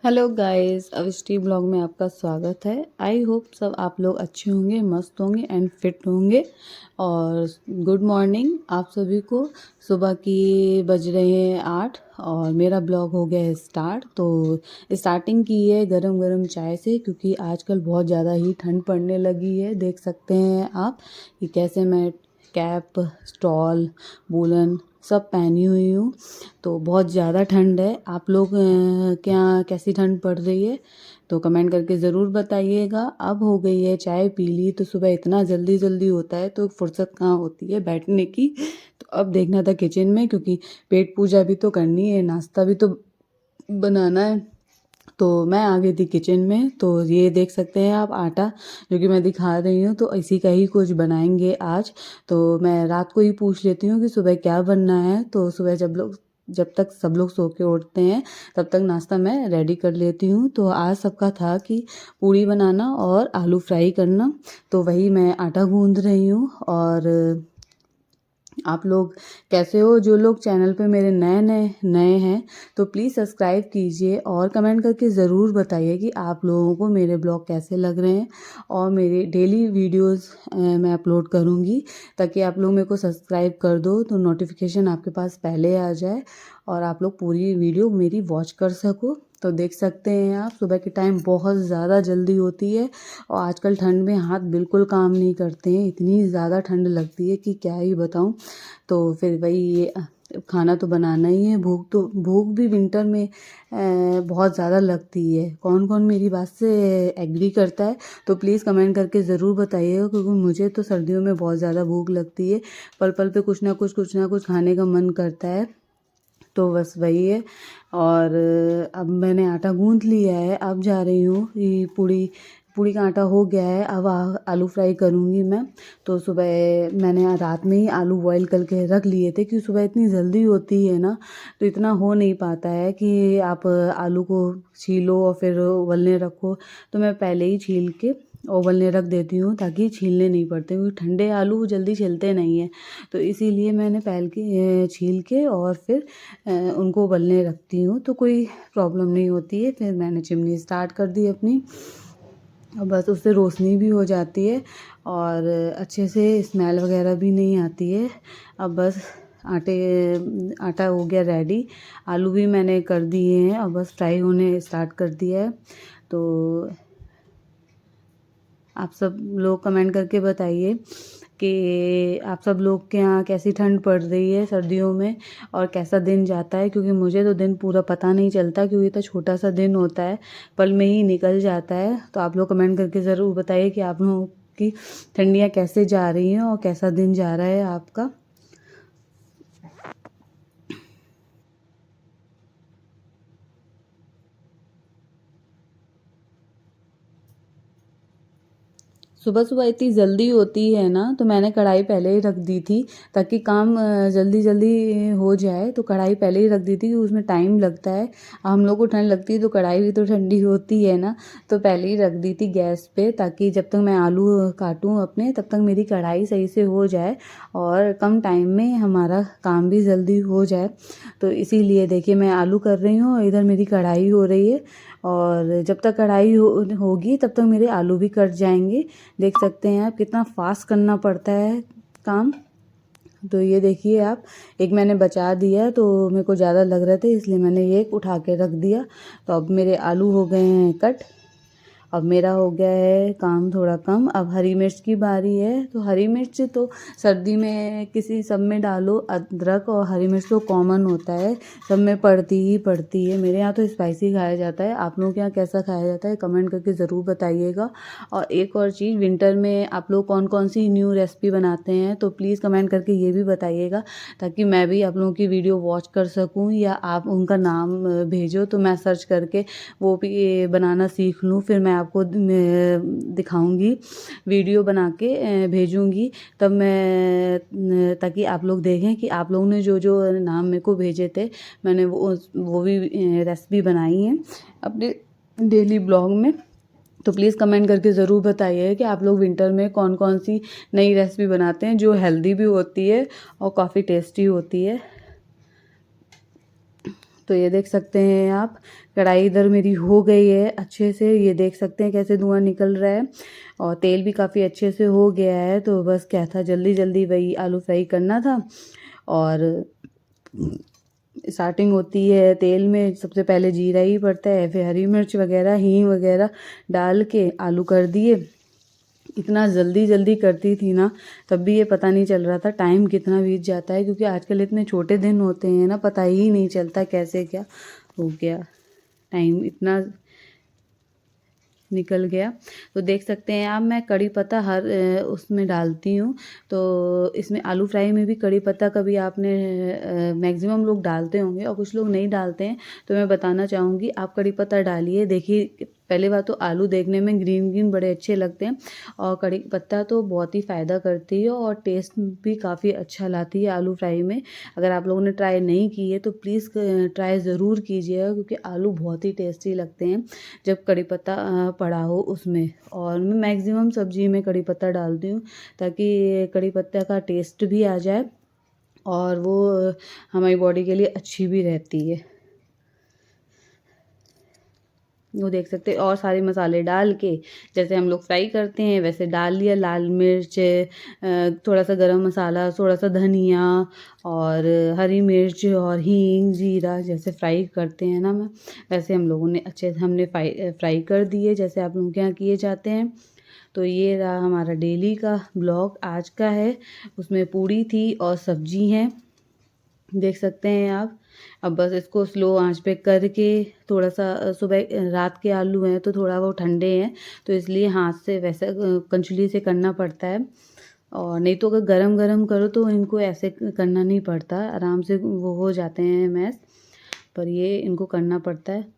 Hello guys, अविष्टी blog में आपका स्वागत है। आई होप सब आप लोग अच्छे होंगे, मस्त होंगे एंड फिट होंगे। और गुड मॉर्निंग आप सभी को। सुबह की बज रहे हैं 8 और मेरा ब्लॉग हो गया है स्टार्ट। तो स्टार्टिंग की है गरम गरम चाय से, क्योंकि आजकल बहुत ज़्यादा ही ठंड पड़ने लगी है। देख सकते हैं आप कि कैसे मैं कैप, स्टॉल, वूलन सब पहनी हुई हूँ। तो बहुत ज़्यादा ठंड है। आप लोग क्या कैसी ठंड पड़ रही है तो कमेंट करके ज़रूर बताइएगा। अब हो गई है चाय पी ली, तो सुबह इतना जल्दी जल्दी होता है तो फुर्सत कहाँ होती है बैठने की। तो अब देखना था किचन में, क्योंकि पेट पूजा भी तो करनी है, नाश्ता भी तो बनाना है। तो मैं आ गई थी किचन में। तो ये देख सकते हैं आप आटा जो कि मैं दिखा रही हूँ, तो इसी का ही कुछ बनाएंगे आज। तो मैं रात को ही पूछ लेती हूँ कि सुबह क्या बनना है। तो सुबह जब तक सब लोग सो के उठते हैं तब तक नाश्ता मैं रेडी कर लेती हूँ। तो आज सबका था कि पूड़ी बनाना और आलू फ्राई करना। तो वही मैं आटा गूंद रही हूँ। और आप लोग कैसे हो? जो लोग चैनल पे मेरे नए हैं तो प्लीज़ सब्सक्राइब कीजिए और कमेंट करके ज़रूर बताइए कि आप लोगों को मेरे ब्लॉग कैसे लग रहे हैं। और मेरे डेली वीडियोस मैं अपलोड करूँगी, ताकि आप लोग मेरे को सब्सक्राइब कर दो तो नोटिफिकेशन आपके पास पहले आ जाए और आप लोग पूरी वीडियो मेरी वॉच कर सको। तो देख सकते हैं आप सुबह के टाइम बहुत ज़्यादा जल्दी होती है। और आजकल ठंड में हाथ बिल्कुल काम नहीं करते हैं, इतनी ज़्यादा ठंड लगती है कि क्या ही बताऊं। तो फिर वही ये खाना तो बनाना ही है। भूख भी विंटर में बहुत ज़्यादा लगती है। कौन कौन मेरी बात से एग्री करता है तो प्लीज़ कमेंट करके ज़रूर बताइएगा, क्योंकि मुझे तो सर्दियों में बहुत ज़्यादा भूख लगती है। पल पल पे कुछ ना कुछ खाने का मन करता है। तो बस वही है। और अब मैंने आटा गूंथ लिया है। अब जा रही हूँ ये पूड़ी पूड़ी का आटा हो गया है। अब आलू फ्राई करूँगी मैं। तो सुबह मैंने रात में ही आलू बॉईल करके रख लिए थे, क्योंकि सुबह इतनी जल्दी होती है ना, तो इतना हो नहीं पाता है कि आप आलू को छीलो और फिर उबलने रखो। तो मैं पहले ही छील के उबलने रख देती हूँ, ताकि छीलने नहीं पड़ते, क्योंकि ठंडे आलू जल्दी छिलते नहीं हैं। तो इसीलिए मैंने पहले के छील के और फिर उनको उबलने रखती हूँ, तो कोई प्रॉब्लम नहीं होती है। फिर मैंने चिमनी स्टार्ट कर दी अपनी, और बस उससे रोशनी भी हो जाती है और अच्छे से स्मेल वगैरह भी नहीं आती है। अब बस आटा हो गया रेडी। आलू भी मैंने कर दिए हैं और बस फ्राई होने स्टार्ट कर दिया है। तो आप सब लोग कमेंट करके बताइए कि आप सब लोग के यहाँ कैसी ठंड पड़ रही है सर्दियों में, और कैसा दिन जाता है। क्योंकि मुझे तो दिन पूरा पता नहीं चलता, क्योंकि तो छोटा सा दिन होता है, पल में ही निकल जाता है। तो आप लोग कमेंट करके ज़रूर बताइए कि आप लोगों की ठंडियाँ कैसे जा रही हैं और कैसा दिन जा रहा है आपका। सुबह सुबह इतनी जल्दी होती है ना, तो मैंने कढ़ाई पहले ही रख दी थी, ताकि काम जल्दी जल्दी हो जाए। तो कढ़ाई पहले ही रख दी थी, कि उसमें टाइम लगता है। हम लोग को ठंड लगती है तो कढ़ाई भी तो ठंडी होती है ना। तो पहले ही रख दी थी गैस पे, ताकि जब तक मैं आलू काटूँ अपने, तब तक मेरी कढ़ाई सही से हो जाए और कम टाइम में हमारा काम भी जल्दी हो जाए। तो इसीलिए देखिए मैं आलू कर रही हूँ और इधर मेरी कढ़ाई हो रही है। और जब तक कढ़ाई होगी तब तक मेरे आलू भी कट जाएंगे। देख सकते हैं आप कितना फास्ट करना पड़ता है काम। तो ये देखिए आप, एक मैंने बचा दिया, तो मेरे को ज़्यादा लग रहे थे इसलिए मैंने ये उठा के रख दिया। तो अब मेरे आलू हो गए हैं कट। अब मेरा हो गया है काम थोड़ा कम। अब हरी मिर्च की बारी है। तो हरी मिर्च तो सर्दी में किसी सब में डालो। अदरक और हरी मिर्च तो कॉमन होता है, सब में पड़ती ही पड़ती है। मेरे यहाँ तो स्पाइसी खाया जाता है। आप लोगों के यहाँ कैसा खाया जाता है कमेंट करके ज़रूर बताइएगा। और एक और चीज़, विंटर में आप लोग कौन कौन सी न्यू रेसिपी बनाते हैं तो प्लीज़ कमेंट करके ये भी बताइएगा, ताकि मैं भी आप लोगों की वीडियो वॉच कर सकूँ, या आप उनका नाम भेजो तो मैं सर्च करके वो भी बनाना सीख लूँ। फिर मैं आपको दिखाऊंगी, वीडियो बना के भेजूंगी। तब ताकि आप लोग देखें कि आप लोगों ने जो जो नाम मेरे को भेजे थे, मैंने वो भी रेसिपी बनाई है अपने डेली ब्लॉग में। तो प्लीज़ कमेंट करके ज़रूर बताइए कि आप लोग विंटर में कौन कौन सी नई रेसिपी बनाते हैं, जो हेल्दी भी होती है और काफ़ी टेस्टी होती है। तो ये देख सकते हैं आप, कढ़ाई इधर मेरी हो गई है अच्छे से। ये देख सकते हैं कैसे धुआं निकल रहा है और तेल भी काफ़ी अच्छे से हो गया है। तो बस क्या था, जल्दी जल्दी वही आलू फ्राई करना था। और स्टार्टिंग होती है तेल में, सबसे पहले जीरा ही पड़ता है, फिर हरी मिर्च वगैरह, हींग वगैरह डाल के आलू कर दिए। इतना जल्दी जल्दी करती थी ना, तब भी ये पता नहीं चल रहा था टाइम कितना बीत जाता है, क्योंकि आजकल इतने छोटे दिन होते हैं ना, पता ही नहीं चलता कैसे क्या हो गया, टाइम इतना निकल गया। तो देख सकते हैं आप, मैं कड़ी पत्ता हर उसमें डालती हूँ। तो इसमें आलू फ्राई में भी कड़ी पत्ता कभी आपने मैक्सिमम लोग डालते होंगे और कुछ लोग नहीं डालते हैं। तो मैं बताना चाहूँगी, आप कड़ी पत्ता डालिए। देखिए, पहले बात तो आलू देखने में ग्रीन ग्रीन बड़े अच्छे लगते हैं और कड़ी पत्ता तो बहुत ही फ़ायदा करती है और टेस्ट भी काफ़ी अच्छा लाती है आलू फ्राई में। अगर आप लोगों ने ट्राई नहीं की है तो प्लीज़ ट्राई ज़रूर कीजिएगा, क्योंकि आलू बहुत ही टेस्टी लगते हैं जब कड़ी पत्ता पड़ा हो उसमें। और मैं मैक्सिमम सब्जी में कड़ी पत्ता डालती हूँ, ताकि कड़ी पत्ता का टेस्ट भी आ जाए और वो हमारी बॉडी के लिए अच्छी भी रहती है। वो देख सकते हैं, और सारे मसाले डाल के जैसे हम लोग फ्राई करते हैं वैसे डाल लिया। लाल मिर्च, थोड़ा सा गरम मसाला, थोड़ा सा धनिया और हरी मिर्च और हींग, जीरा, जैसे फ्राई करते हैं ना मैं, वैसे हम लोगों ने अच्छे से हमने फ्राई कर दिए, जैसे आप लोगों के यहाँ किए जाते हैं। तो ये रहा हमारा डेली का ब्लॉग आज का है। उसमें पूड़ी थी और सब्जी है, देख सकते हैं आप। अब बस इसको स्लो आंच पे करके, थोड़ा सा सुबह रात के आलू हैं तो थोड़ा वो ठंडे हैं, तो इसलिए हाथ से वैसे कंचुली से करना पड़ता है। और नहीं तो अगर गरम गरम करो तो इनको ऐसे करना नहीं पड़ता, आराम से वो हो जाते हैं मैश, पर ये इनको करना पड़ता है।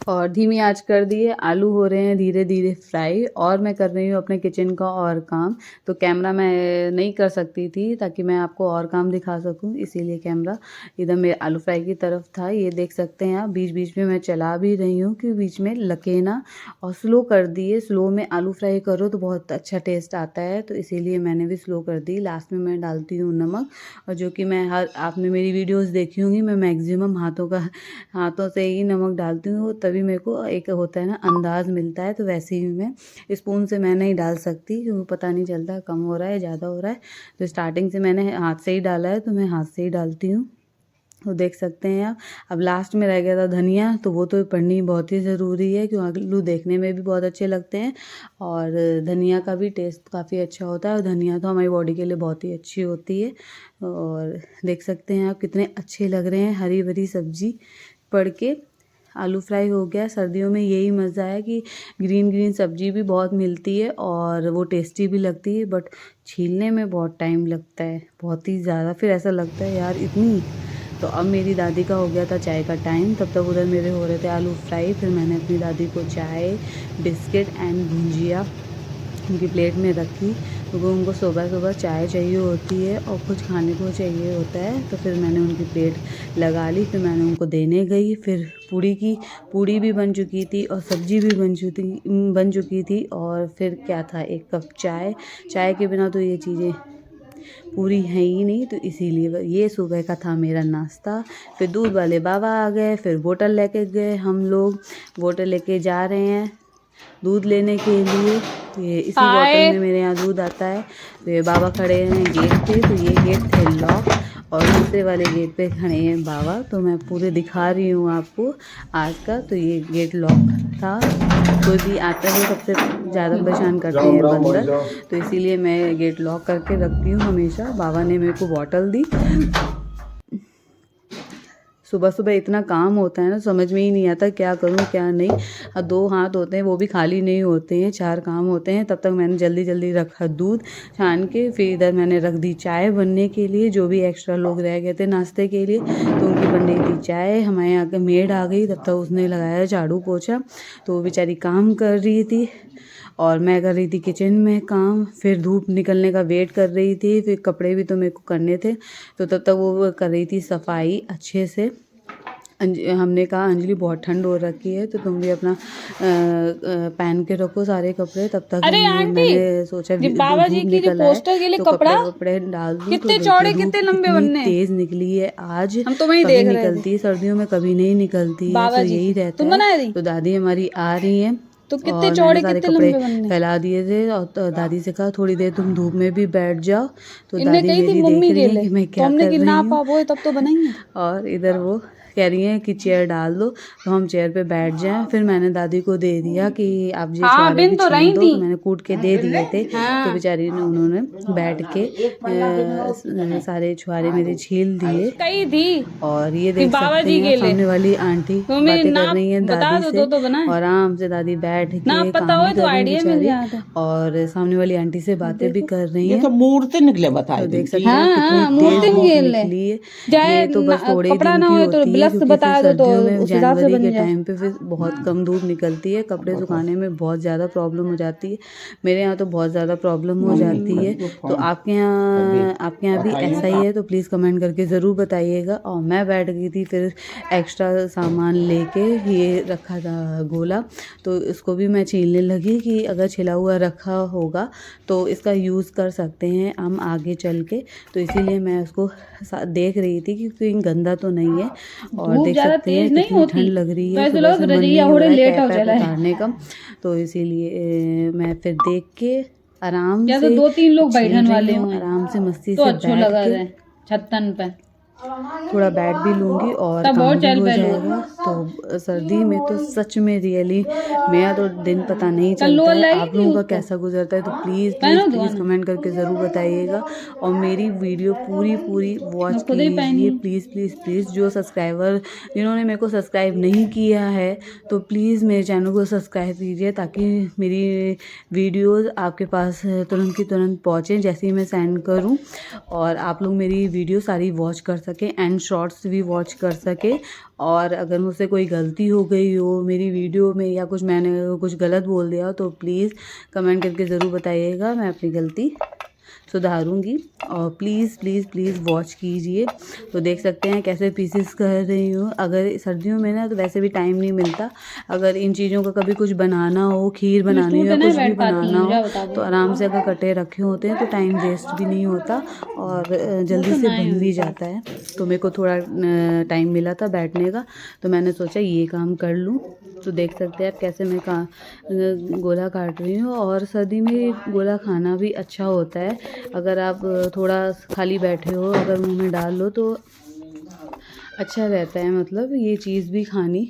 और धीमी आंच कर दिए, आलू हो रहे हैं धीरे धीरे फ्राई और मैं कर रही हूँ अपने किचन का और काम। तो कैमरा मैं नहीं कर सकती थी ताकि मैं आपको और काम दिखा सकूँ, इसीलिए कैमरा इधर मेरे आलू फ्राई की तरफ था। ये देख सकते हैं आप, बीच बीच में मैं चला भी रही हूँ कि बीच में लगे ना, और स्लो कर दिए। स्लो में आलू फ्राई करो तो बहुत अच्छा टेस्ट आता है, तो इसीलिए मैंने भी स्लो कर दी। लास्ट में मैं डालती हूँ नमक, और जो कि मैं आपने मेरी वीडियोज़ देखी होंगी, मैं मैक्सिमम हाथों से ही नमक डालती हूँ, तभी मेरे को एक होता है ना अंदाज़ मिलता है। तो वैसे ही मैं स्पून से मैं नहीं डाल सकती, क्योंकि पता नहीं चलता कम हो रहा है ज़्यादा हो रहा है। तो स्टार्टिंग से मैंने हाथ से ही डाला है, तो मैं हाथ से ही डालती हूँ। तो देख सकते हैं आप। अब लास्ट में रह गया था धनिया, तो वो तो पड़नी बहुत ही ज़रूरी है, क्योंकि आलू देखने में भी बहुत अच्छे लगते हैं और धनिया का भी टेस्ट काफ़ी अच्छा होता है, और धनिया तो हमारी बॉडी के लिए बहुत ही अच्छी होती है। और देख सकते हैं आप कितने अच्छे लग रहे हैं, हरी भरी सब्जी पड़ के आलू फ्राई हो गया। सर्दियों में यही मज़ा है कि ग्रीन ग्रीन सब्जी भी बहुत मिलती है और वो टेस्टी भी लगती है, बट छीलने में बहुत टाइम लगता है, बहुत ही ज़्यादा। फिर ऐसा लगता है यार इतनी। तो अब मेरी दादी का हो गया था चाय का टाइम, तब तक उधर मेरे हो रहे थे आलू फ्राई। फिर मैंने अपनी दादी को चाय, बिस्किट एंड भुंजिया उनकी प्लेट में रखी, क्योंकि उनको सुबह सुबह चाय चाहिए होती है और कुछ खाने को चाहिए होता है। तो फिर मैंने उनकी प्लेट लगा ली, फिर मैंने उनको देने गई। फिर पूड़ी भी बन चुकी थी और सब्जी भी बन चुकी थी, और फिर क्या था, एक कप चाय के बिना तो ये चीज़ें पूरी है ही नहीं। तो इसीलिए ये सुबह का था मेरा नाश्ता। फिर दूध वाले बाबा आ गए, फिर बोतल लेके गए हम लोग, बोतल लेके जा रहे हैं दूध लेने के लिए। तो ये इसी बोतल में मेरे यहाँ दूध आता है। तो ये बाबा खड़े हैं गेट पे, तो ये गेट थे लॉक, और दूसरे वाले गेट पे खड़े हैं बाबा। तो मैं पूरे दिखा रही हूँ आपको आज का। तो ये गेट लॉक था, कोई भी आता है सबसे ज़्यादा परेशान करते हैं बंदर, तो इसीलिए मैं गेट लॉक करके रखती हूँ हमेशा। बाबा ने मेरे को बॉटल दी। सुबह सुबह इतना काम होता है ना, समझ में ही नहीं आता क्या करूँ क्या नहीं। और 2 हाथ होते हैं, वो भी खाली नहीं होते हैं, 4 काम होते हैं। तब तक मैंने जल्दी जल्दी रखा दूध छान के, फिर इधर मैंने रख दी चाय बनने के लिए। जो भी एक्स्ट्रा लोग रह गए थे नाश्ते के लिए, तो उनकी बन रही थी चाय, हमारे यहाँ के मेड आ गई, तब तक उसने लगाया झाड़ू पोछा, तो वो बेचारी काम कर रही थी और मैं कर रही थी किचन में काम। फिर धूप निकलने का वेट कर रही थी, फिर कपड़े भी तो मेरे को करने थे, तो तब तक वो कर रही थी सफाई अच्छे से। हमने कहा अंजलि बहुत ठंड हो रखी है, तो तुम भी अपना पहन के रखो सारे कपड़े। तब तक अरे आंटी, मैंने सोचा बाबा जी की जो पोस्टर के लिए तो कपड़ा कपड़े डाल दूं। कितने तो चौड़े धूप कितने लंबे कितनी बनने हैं। तेज निकली है आज, हम तो वहीं कभी देख रहे निकलती है सर्दियों में, कभी नहीं निकलती है, बाबा तो जी यही की। रहता तुम बना है। रही तो दादी हमारी आ रही है, तो कितने और मैंने चौड़े सारे कितने कपड़े लंबे बनने। फैला दिए थे और तो दादी से कहा थोड़ी देर तुम धूप में भी बैठ जाओ। तो इनने दादी कही थी मेरी मम्मी देख के रही है लिए, कि मैं तो क्या हमने कर कि रही ना हूँ, पापो तब तो बनाएंगे। और इधर वो कह रही हैं कि चेयर डाल दो, तो हम चेयर पे बैठ जाएं। फिर मैंने दादी को दे दिया कि आप ये हाँ, छुआरे बिन भी तो छील रही दो, थी। तो मैंने कूट के दे दिए थे। हाँ। तो बेचारी ने उन्होंने बैठ के सारे छुआरे मेरे छील दिए। कही थी और ये कि देख बाबा सकते जी हैं के लिए सामने वाली आंटी मम्मी बातें ना कर रही हैं बता दादी दो से, तो बनाए और आराम से दादी बैठ ना के पता काम हो भी तो कर रही हैं आइडिया मिल बेचारी, जाता। और सामने वाली आंटी से बातें भी कर रही ये हैं। तो मूर्ति निकले बताए तो देख दिन सकते की। हैं हाँ, कितनी हाँ, तेज मूर्ति धूप निकल ले। निकली है। चाहे ये तो बस थोड़े ही कपड़ा दिन ना की हो तो होती है, ब्लस क्योंकि फिर बता दो तो सर्दियों में उस हिसाब से जनवरी बन के जाए। टाइम पे फिर बहुत कम धूप निकलती है, कपड़े सुखाने में बहुत ज़्यादा प्रॉब्लम हो जाती है। मेरे यहाँ तो बहुत ज़्यादा प्रॉब्लम हो जाती है। तो आपके यहाँ भी ऐसा ही है तो प्लीज़ कमेंट करके ज़रूर बताइएगा। और मैं बैठ गई थी फिर एक्स्ट्रा सामान लेके, ये रखा था गोला, तो इसको भी मैं छीलने लगी कि अगर छिला हुआ रखा होगा तो इसका यूज़ कर सकते हैं हम आगे चल के। तो इसीलिए मैं उसको देख रही थी कि कहीं गंदा तो नहीं है। और धूप देख ज्यादा सकते हैं तेज नहीं कितनी होती, ठंड लग रही है, वैसे सुबह लोग से मन रजैया नहीं हो थोड़े रहा है लेट हो कैप चला है। उतारने का। तो इसीलिए मैं फिर देख के आराम या से तो 2-3 लोग छील बैठन रही वाले हूँ, हुए आराम से मस्ती तो से अच्छो बैठ लगा के रहे छत्तन पे, थोड़ा बैठ भी लूँगी और तब और काम भी चल हो पे लो। जाएगा। तो सर्दी में तो सच में रियली मेरा तो दिन पता नहीं कल चलता लोअर है। लाएगी आप नहीं लोगों का उसको? कैसा गुजरता है तो प्लीज़ पहनो प्लीज़ दो प्लीज़ ना। कमेंट करके ज़रूर बताइएगा। और मेरी वीडियो पूरी वॉच मैं खुद ही कीजिए पहनी। Please please please. जो सब्सक्राइबर जिन्होंने मेरे को सब्सक्राइब नहीं किया है तो प्लीज़ मेरे चैनल को सब्सक्राइब कीजिए, ताकि मेरी वीडियोज़ आपके पास तुरंत की तुरंत पहुँचें जैसे ही मैं सेंड करूँ, और आप लोग मेरी वीडियो सारी वॉच कर सकें एंड शॉर्ट्स भी वॉच कर सके। और अगर मुझसे कोई गलती हो गई हो मेरी वीडियो में या कुछ मैंने कुछ गलत बोल दिया हो तो प्लीज़ कमेंट करके ज़रूर बताइएगा, मैं अपनी गलती सुधारूंगी। और प्लीज़ प्लीज़ प्लीज़ वॉच कीजिए। तो देख सकते हैं कैसे पीसेस कर रही हूँ। अगर सर्दियों में ना तो वैसे भी टाइम नहीं मिलता, अगर इन चीज़ों का कभी कुछ बनाना हो, खीर बनानी हो या कुछ भी बनाना हो, तो आराम से अगर कटे रखे होते हैं तो टाइम वेस्ट भी नहीं होता और जल्दी से बन भी जाता है। तो मेरे को थोड़ा टाइम मिला था बैठने का, तो मैंने सोचा ये काम कर लूँ। तो देख सकते हैं आप कैसे मैं गोला काट रही हूँ। और सर्दी में गोला खाना भी अच्छा होता है, अगर आप थोड़ा खाली बैठे हो अगर मुंह में डाल लो तो अच्छा रहता है, मतलब ये चीज़ भी खानी